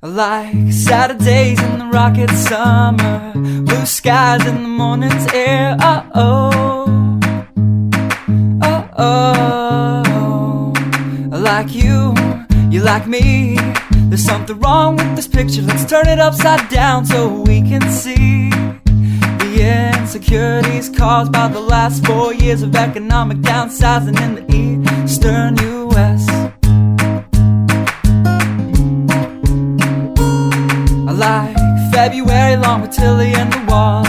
Like Saturdays in the rocket summer, blue skies in the morning's air. Oh-oh, oh-oh. Like you like me. There's something wrong with this picture. Let's turn it upside down so we can see the insecurities caused by the last 4 years of economic downsizing in the eastern U.S. I like February long with Tilly and the wall,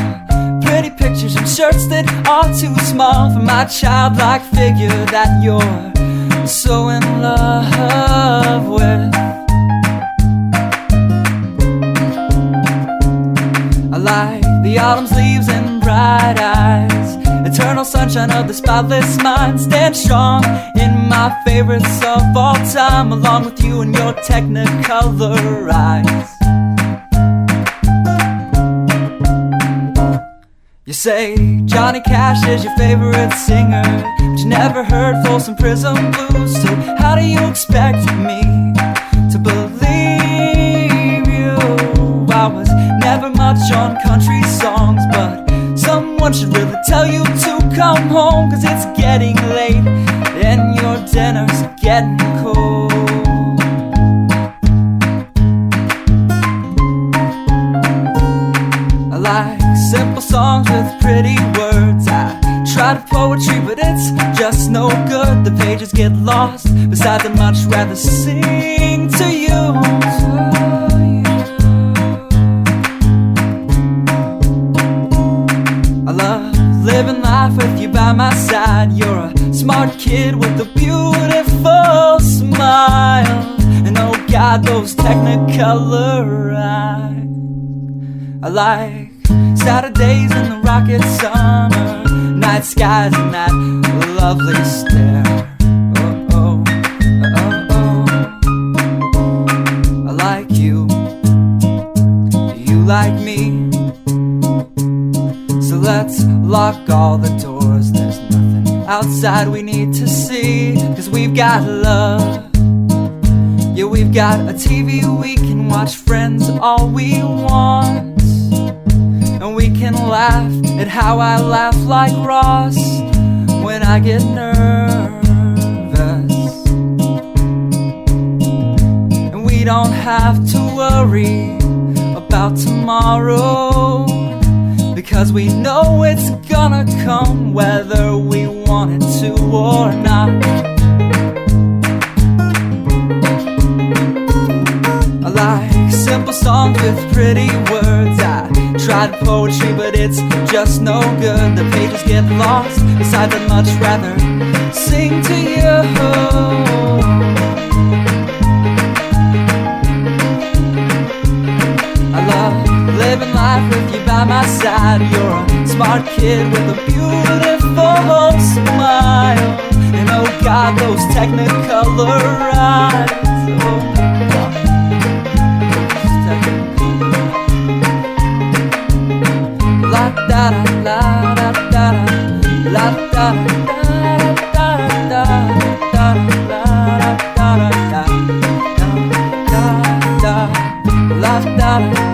pretty pictures and shirts that are too small for my childlike figure that you're so in love with. I like the autumn's leaves and bright eyes, eternal sunshine of the spotless mind. Stand strong in my favorites of all time, along with you and your technicolor eyes. You say Johnny Cash is your favorite singer, but you never heard Folsom Prison Blues. So how do you expect me to believe you? I was never much on country songs, but someone should really tell you to come home, 'cause it's getting late and your dinner's getting cold. I like simple songs with pretty words. I try to poetry, but it's just no good. The pages get lost. Besides, I'd much rather sing to you. I love living life with you by my side. You're a smart kid with a beautiful smile, and oh God, those technicolor eyes. I like Saturdays in the rocket summer, night skies and that lovely stare. Oh, oh, oh, oh. I like you, you like me. So let's lock all the doors. There's nothing outside we need to see, 'cause we've got love. Yeah, we've got a TV we can watch, Friends all we want. And we can laugh at how I laugh like Ross when I get nervous. And we don't have to worry about tomorrow, because we know it's gonna come whether we want it to or not. I like simple songs with pretty words. I tried poetry, but it's just no good. The pages get lost. Besides, I'd much rather sing to you. I love living life with you by my side. You're a smart kid with a beautiful smile, and oh God, those technicolor eyes. Oh God. La da da la da da la da da da da da da da da da da da da da.